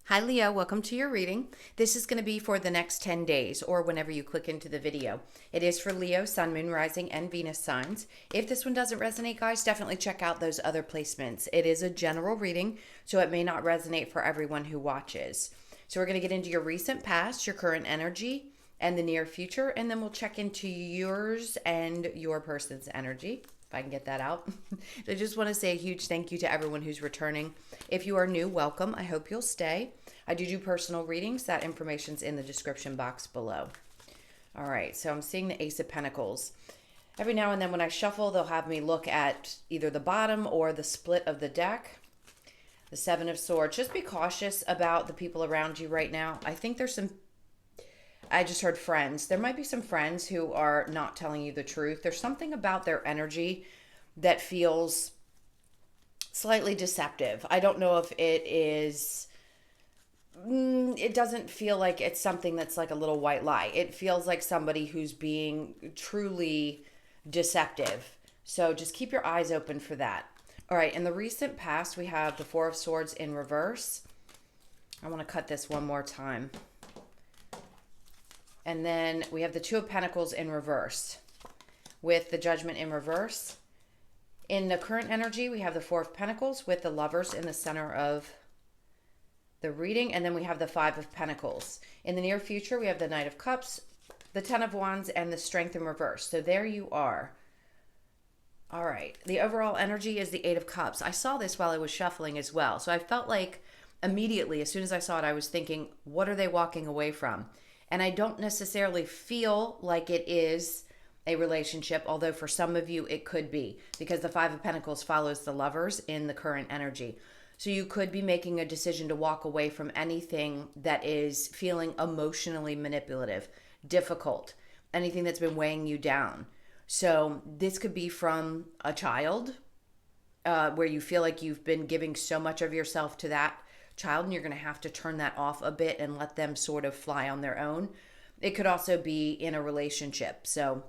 Hi Leo, welcome to your reading. This is going to be for the next 10 days or whenever you click into the video. It is for Leo, Sun, Moon, Rising, and Venus signs. If this one doesn't resonate, guys, definitely check out those other placements. It is a general reading, so it may not resonate for everyone who watches. So we're going to get into your recent past, your current energy, and the near future, and then we'll check into yours and your person's energy. If I can get that out. I just want to say a huge thank you to everyone who's returning. If you are new, welcome. I hope you'll stay. I do personal readings. That information's in the description box below. All right, so I'm seeing the Ace of Pentacles. Every now and then when I shuffle, they'll have me look at either the bottom or the split of the deck. The Seven of Swords. Just be cautious about the people around you right now. I think there's some, I just heard friends. There might be some friends who are not telling you the truth. There's something about their energy that feels slightly deceptive. I don't know if it is, it doesn't feel like it's something that's like a little white lie. It feels like somebody who's being truly deceptive. So just keep your eyes open for that. All right, in the recent past, we have the Four of Swords in reverse. I want to cut this one more time. And then we have the Two of Pentacles in reverse with the Judgment in reverse. In the current energy, we have the Four of Pentacles with the Lovers in the center of the reading. And then we have the Five of Pentacles. In the near future, we have the Knight of Cups, the Ten of Wands, and the Strength in reverse. So there you are. All right. The overall energy is the Eight of Cups. I saw this while I was shuffling as well. So I felt like immediately, as soon as I saw it, I was thinking, what are they walking away from? And I don't necessarily feel like it is a relationship, although for some of you it could be, because the Five of Pentacles follows the Lovers in the current energy. So you could be making a decision to walk away from anything that is feeling emotionally manipulative, difficult, anything that's been weighing you down. So this could be from a child where you feel like you've been giving so much of yourself to that child and you're going to have to turn that off a bit and let them sort of fly on their own. It could also be in a relationship. So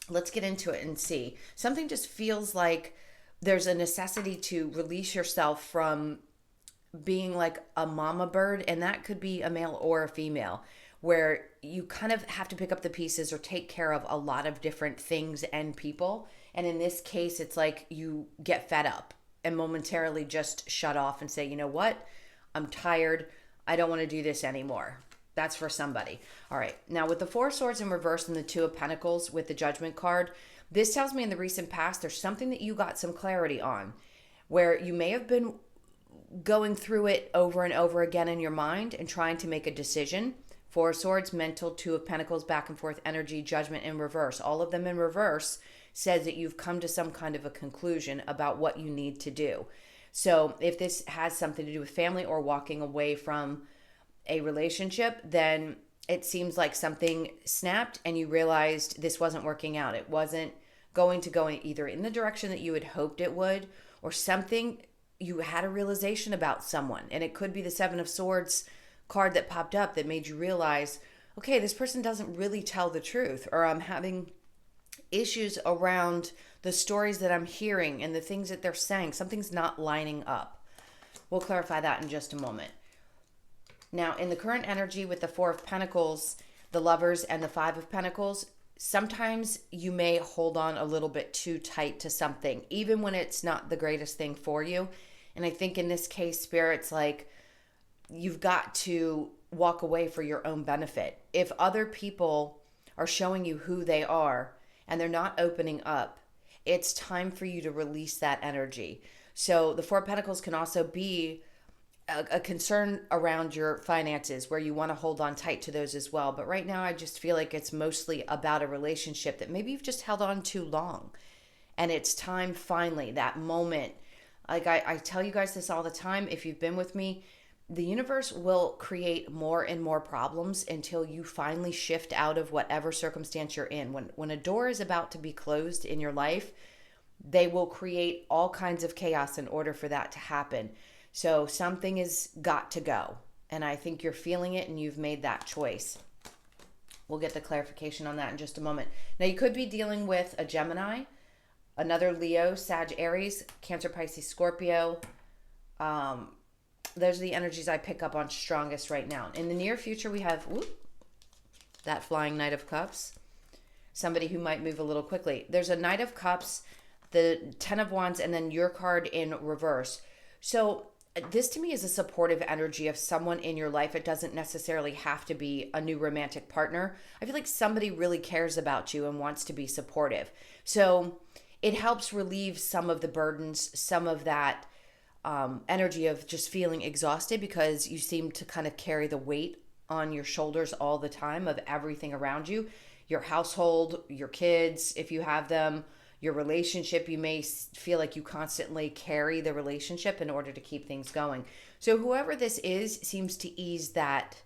let's get into it and see. Something just feels like there's a necessity to release yourself from being like a mama bird, and that could be a male or a female, where you kind of have to pick up the pieces or take care of a lot of different things and people. And in this case, it's like you get fed up and momentarily just shut off and say, you know what? I'm tired. I don't want to do this anymore. That's for somebody. All right. Now with the Four of Swords in reverse and the Two of Pentacles with the Judgment card, this tells me in the recent past, there's something that you got some clarity on where you may have been going through it over and over again in your mind and trying to make a decision. Four of Swords, mental, Two of Pentacles, back and forth energy, Judgment in reverse. All of them in reverse says that you've come to some kind of a conclusion about what you need to do. So if this has something to do with family or walking away from a relationship, then it seems like something snapped and you realized this wasn't working out. It wasn't going to go either in the direction that you had hoped it would, or something, you had a realization about someone. And it could be the Seven of Swords card that popped up that made you realize, okay, this person doesn't really tell the truth, or I'm having issues around the stories that I'm hearing and the things that they're saying. Something's not lining up. We'll clarify that in just a moment. Now, in the current energy with the Four of Pentacles, the Lovers, and the Five of Pentacles, sometimes you may hold on a little bit too tight to something, even when it's not the greatest thing for you. And I think in this case, Spirit's like, you've got to walk away for your own benefit. If other people are showing you who they are and they're not opening up, it's time for you to release that energy. So the Four of Pentacles can also be a concern around your finances where you want to hold on tight to those as well. But right now, I just feel like it's mostly about a relationship that maybe you've just held on too long. And it's time finally, that moment. Like I tell you guys this all the time, if you've been with me, the universe will create more and more problems until you finally shift out of whatever circumstance you're in. When a door is about to be closed in your life, they will create all kinds of chaos in order for that to happen. So something has got to go. And I think you're feeling it and you've made that choice. We'll get the clarification on that in just a moment. Now you could be dealing with a Gemini, another Leo, Sag, Aries, Cancer, Pisces, Scorpio, those are the energies I pick up on strongest right now. In the near future, we have that flying Knight of Cups. Somebody who might move a little quickly. There's a Knight of Cups, the Ten of Wands, and then your card in reverse. So this to me is a supportive energy of someone in your life. It doesn't necessarily have to be a new romantic partner. I feel like somebody really cares about you and wants to be supportive. So it helps relieve some of the burdens, some of that energy of just feeling exhausted, because you seem to kind of carry the weight on your shoulders all the time of everything around you. Your household, your kids, if you have them, your relationship, you may feel like you constantly carry the relationship in order to keep things going. So whoever this is seems to ease that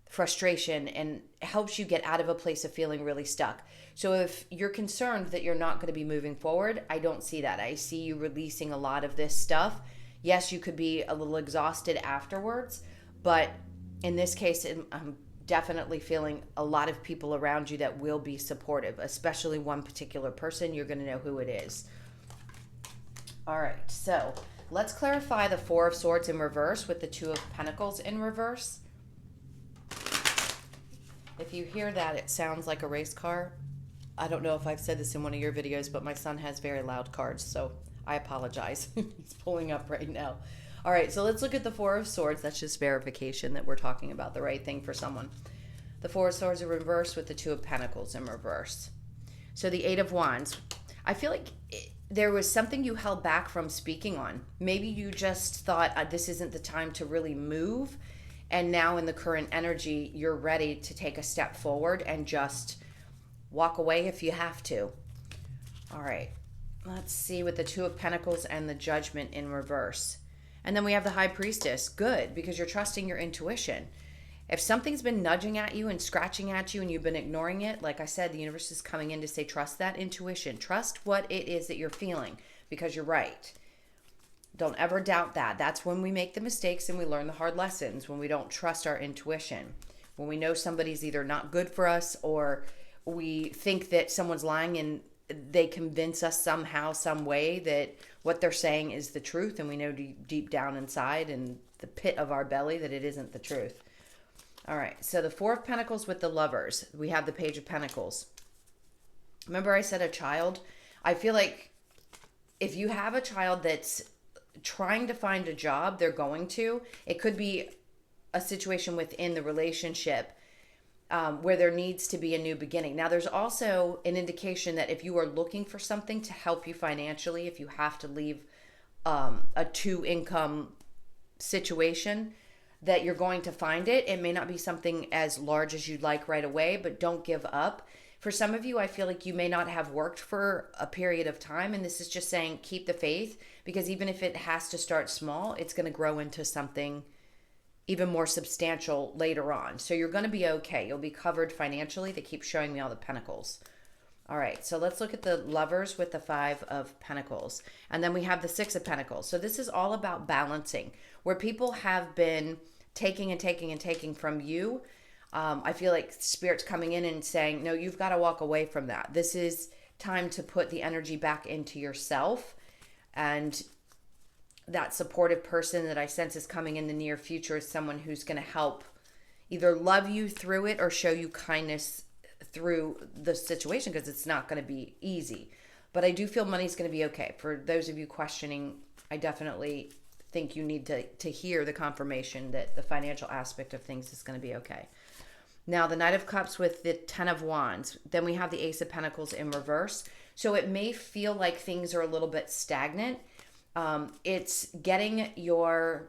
frustration and helps you get out of a place of feeling really stuck. So if you're concerned that you're not going to be moving forward, I don't see that. I see you releasing a lot of this stuff. Yes, you could be a little exhausted afterwards, but in this case, I'm definitely feeling a lot of people around you that will be supportive, especially one particular person. You're going to know who it is. All right, so let's clarify the Four of Swords in reverse with the Two of Pentacles in reverse. If you hear that, it sounds like a race car. I don't know if I've said this in one of your videos, but my son has very loud cards, so I apologize. He's pulling up right now. All right, so let's look at the Four of Swords. That's just verification that we're talking about the right thing for someone. The Four of Swords are reversed with the Two of Pentacles in reverse. So the Eight of Wands. I feel like there was something you held back from speaking on. Maybe you just thought this isn't the time to really move. And now in the current energy, you're ready to take a step forward and just walk away if you have to. All right, let's see with the Two of Pentacles and the Judgment in reverse. And then we have the High Priestess. Good, because you're trusting your intuition. If something's been nudging at you and scratching at you and you've been ignoring it, like I said, the universe is coming in to say, trust that intuition. Trust what it is that you're feeling, because you're right. Don't ever doubt that. That's when we make the mistakes and we learn the hard lessons, when we don't trust our intuition. When we know somebody's either not good for us, or we think that someone's lying and they convince us somehow, some way that what they're saying is the truth, and we know deep down inside in the pit of our belly that it isn't the truth. All right, so the Four of Pentacles with the Lovers. We have the Page of Pentacles. Remember I said a child? I feel like if you have a child that's trying to find a job, they're going to. It could be a situation within the relationship where there needs to be a new beginning. Now, there's also an indication that if you are looking for something to help you financially, if you have to leave a two-income situation, that you're going to find it. It may not be something as large as you'd like right away, but don't give up. For some of you, I feel like you may not have worked for a period of time, and this is just saying keep the faith, because even if it has to start small, it's going to grow into something even more substantial later on. So you're going to be okay. You'll be covered financially. They keep showing me all the pentacles. All right, so let's look at the Lovers with the Five of Pentacles. And then we have the Six of Pentacles. So this is all about balancing, where people have been taking and taking and taking from you. I feel like Spirit's coming in and saying, no, you've got to walk away from that. This is time to put the energy back into yourself. And that supportive person that I sense is coming in the near future is someone who's going to help either love you through it or show you kindness through the situation, because it's not going to be easy. But I do feel money's going to be okay. For those of you questioning, I definitely think you need to hear the confirmation that the financial aspect of things is going to be okay. Now, the Knight of Cups with the Ten of Wands. Then we have the Ace of Pentacles in reverse. So it may feel like things are a little bit stagnant. It's getting your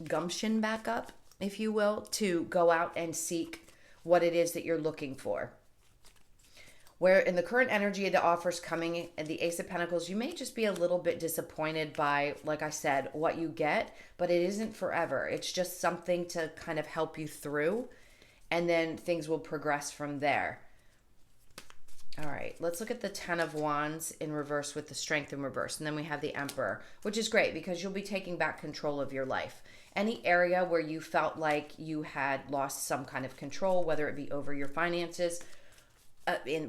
gumption back up, if you will, to go out and seek what it is that you're looking for. Where in the current energy, the offers coming and the Ace of Pentacles, you may just be a little bit disappointed by, like I said, what you get, but it isn't forever. It's just something to kind of help you through, and then things will progress from there. All right, let's look at the Ten of Wands in reverse with the Strength in reverse. And then we have the Emperor, which is great because you'll be taking back control of your life. Any area where you felt like you had lost some kind of control, whether it be over your finances,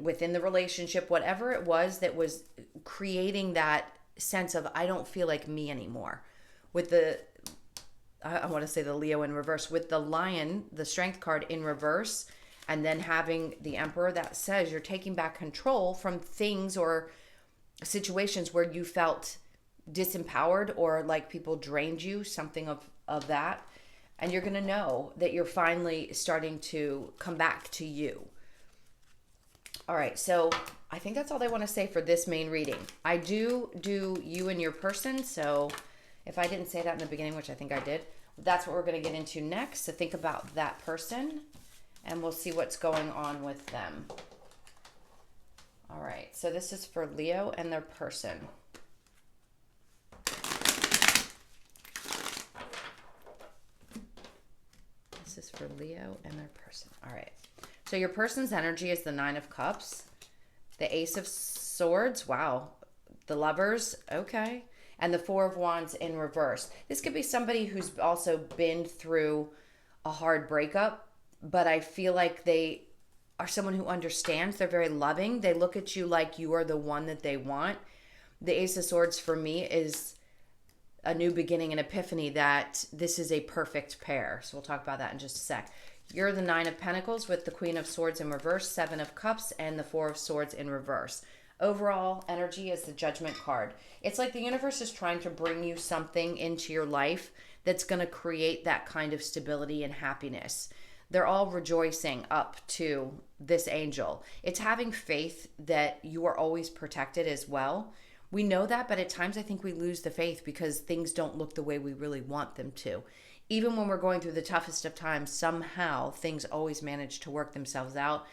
within the relationship, whatever it was that was creating that sense of, I don't feel like me anymore. With the I want to say the Leo in reverse, with the Lion, the Strength card in reverse, and then having the Emperor, that says you're taking back control from things or situations where you felt disempowered or like people drained you, something of that. And you're going to know that you're finally starting to come back to you. All right, so I think that's all they want to say for this main reading. I do you and your person, so if I didn't say that in the beginning, which I think I did, that's what we're going to get into next. So think about that person, and we'll see what's going on with them. All right, so this is for Leo and their person. This is for Leo and their person. All right. So your person's energy is the Nine of Cups, the Ace of Swords, wow, the Lovers, okay, and the Four of Wands in reverse. This could be somebody who's also been through a hard breakup, but I feel like they are someone who understands. They're very loving. They look at you like you are the one that they want. The Ace of Swords for me is a new beginning, an epiphany that this is a perfect pair. So we'll talk about that in just a sec. You're the Nine of Pentacles with the Queen of Swords in reverse, Seven of Cups, and the Four of Swords in reverse. Overall energy is the Judgment card. It's like the universe is trying to bring you something into your life that's going to create that kind of stability and happiness. They're all rejoicing up to this angel. It's having faith that you are always protected as well. We know that, but at times I think we lose the faith because things don't look the way we really want them to. Even when we're going through the toughest of times, somehow things always manage to work themselves out.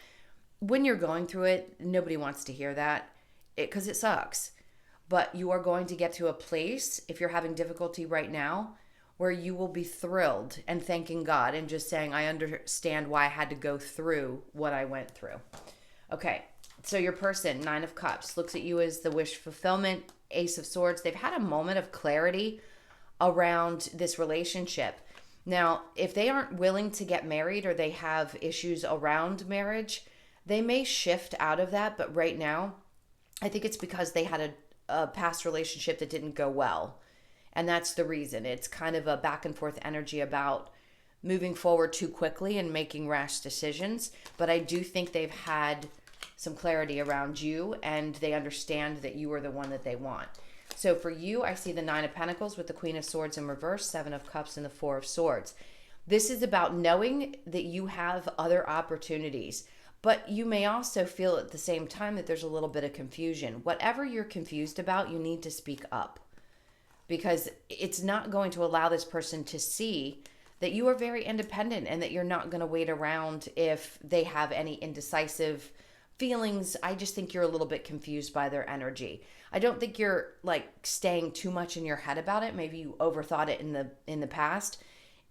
When you're going through it, nobody wants to hear that because it sucks. But you are going to get to a place, if you're having difficulty right now, where you will be thrilled and thanking God and just saying, I understand why I had to go through what I went through. Okay, so your person, Nine of Cups, looks at you as the wish fulfillment, Ace of Swords. They've had a moment of clarity around this relationship. Now, if they aren't willing to get married or they have issues around marriage, they may shift out of that. But right now, I think it's because they had a past relationship that didn't go well. And that's the reason. It's kind of a back and forth energy about moving forward too quickly and making rash decisions. But I do think they've had some clarity around you and they understand that you are the one that they want. So for you, I see the Nine of Pentacles with the Queen of Swords in reverse, Seven of Cups, and the Four of Swords. This is about knowing that you have other opportunities, but you may also feel at the same time that there's a little bit of confusion. Whatever you're confused about, you need to speak up because it's not going to allow this person to see that you are very independent and that you're not going to wait around if they have any indecisive feelings. I just think you're a little bit confused by their energy. I don't think you're like staying too much in your head about it. Maybe you overthought it in the past.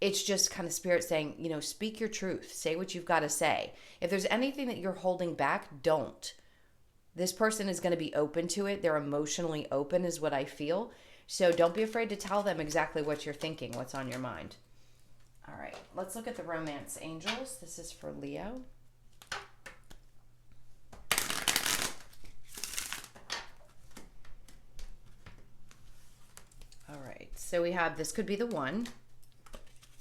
It's just kind of spirit saying, you know, speak your truth. Say what you've got to say. If there's anything that you're holding back, don't. This person is going to be open to it. They're emotionally open is what I feel. So don't be afraid to tell them exactly what you're thinking, what's on your mind. All right, let's look at the romance angels. This is for Leo. All right, so we have, this could be the one.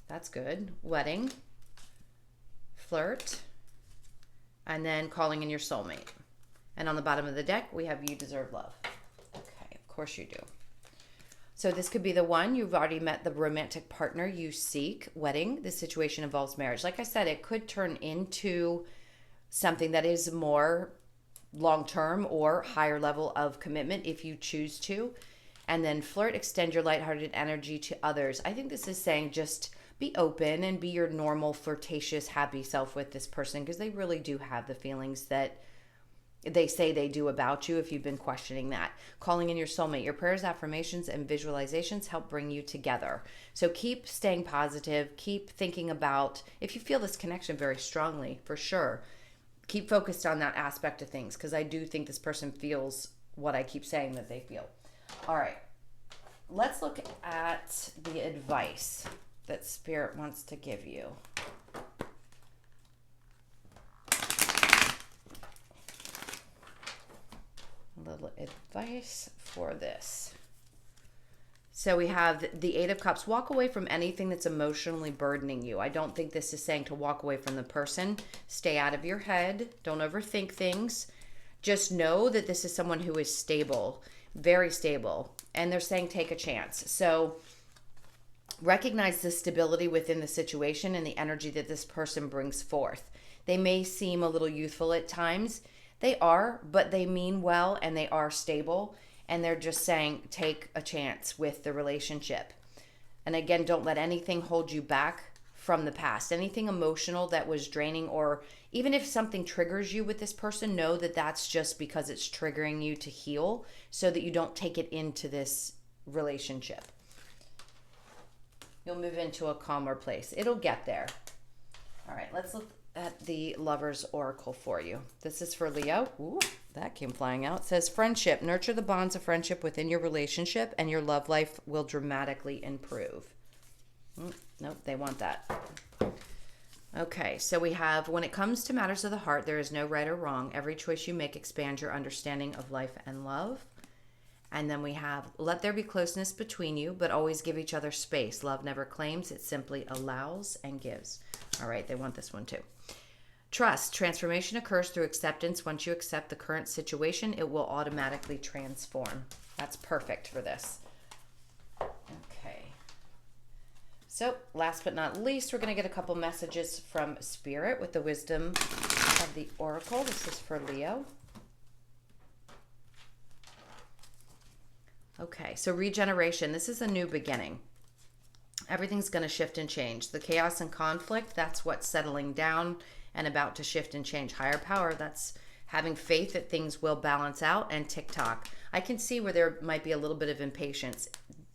That's good. Wedding, flirt, and then calling in your soulmate. And on the bottom of the deck, we have you deserve love. Okay, of course you do. So this could be the one. You've already met the romantic partner you seek. Wedding, this situation involves marriage. Like I said, it could turn into something that is more long-term or higher level of commitment if you choose to. And then flirt, extend your lighthearted energy to others. I think this is saying just be open and be your normal, flirtatious, happy self with this person because they really do have the feelings that they say they do about you if you've been questioning that. Calling in your soulmate. Your prayers, affirmations, and visualizations help bring you together. So keep staying positive. Keep thinking about, if you feel this connection very strongly, for sure, keep focused on that aspect of things because I do think this person feels what I keep saying that they feel. All right, let's look at the advice that Spirit wants to give you. A little advice for this. So we have the Eight of Cups. Walk away from anything that's emotionally burdening you. I don't think this is saying to walk away from the person. Stay out of your head. Don't overthink things. Just know that this is someone who is stable, very stable. And they're saying take a chance. So recognize the stability within the situation and the energy that this person brings forth. They may seem a little youthful at times. They are, but they mean well and they are stable. And they're just saying, take a chance with the relationship. And again, don't let anything hold you back from the past. Anything emotional that was draining, or even if something triggers you with this person, know that that's just because it's triggering you to heal so that you don't take it into this relationship. You'll move into a calmer place. It'll get there. All right, let's look at the Lover's Oracle for you. This is for Leo. Ooh, that came flying out. It says, friendship. Nurture the bonds of friendship within your relationship and your love life will dramatically improve. Nope, they want that. Okay, so we have, when it comes to matters of the heart, there is no right or wrong. Every choice you make expands your understanding of life and love. And then we have, let there be closeness between you, but always give each other space. Love never claims, it simply allows and gives. All right, they want this one too. Trust. Transformation occurs through acceptance. Once you accept the current situation, it will automatically transform. That's perfect for this. Okay. So last but not least, we're going to get a couple messages from Spirit with the wisdom of the Oracle. This is for Leo. Okay, so regeneration. This is a new beginning. Everything's going to shift and change. The chaos and conflict, that's what's settling down and about to shift and change. Higher power, that's having faith that things will balance out. And TikTok, I can see where there might be a little bit of impatience.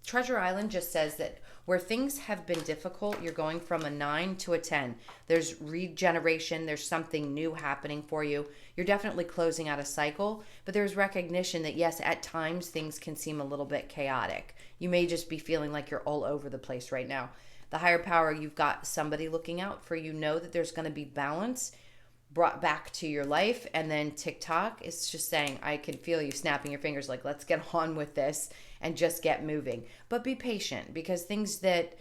Treasure Island just says that where things have been difficult, you're going from a 9 to a 10. There's regeneration. There's something new happening for you. You're definitely closing out a cycle, but there's recognition that yes, at times things can seem a little bit chaotic. You may just be feeling like you're all over the place right now. The higher power, you've got somebody looking out for you. Know that there's going to be balance brought back to your life. And then TikTok is just saying, I can feel you snapping your fingers like, let's get on with this and just get moving. But be patient, because things that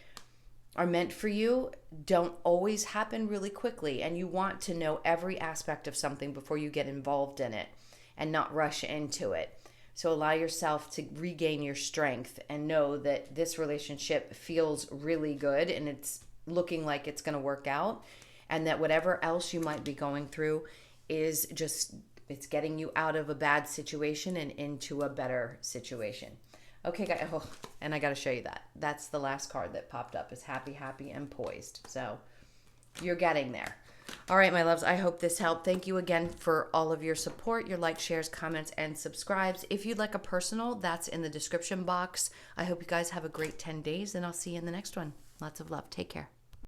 are meant for you don't always happen really quickly. And you want to know every aspect of something before you get involved in it and not rush into it. So allow yourself to regain your strength and know that this relationship feels really good and it's looking like it's going to work out. And that whatever else you might be going through is just, it's getting you out of a bad situation and into a better situation. Okay, guys. Oh, and I got to show you that. That's the last card that popped up, is happy, happy, and poised. So you're getting there. All right, my loves, I hope this helped. Thank you again for all of your support, your likes, shares, comments, and subscribes. If you'd like a personal, that's in the description box. I hope you guys have a great 10 days, and I'll see you in the next one. Lots of love. Take care.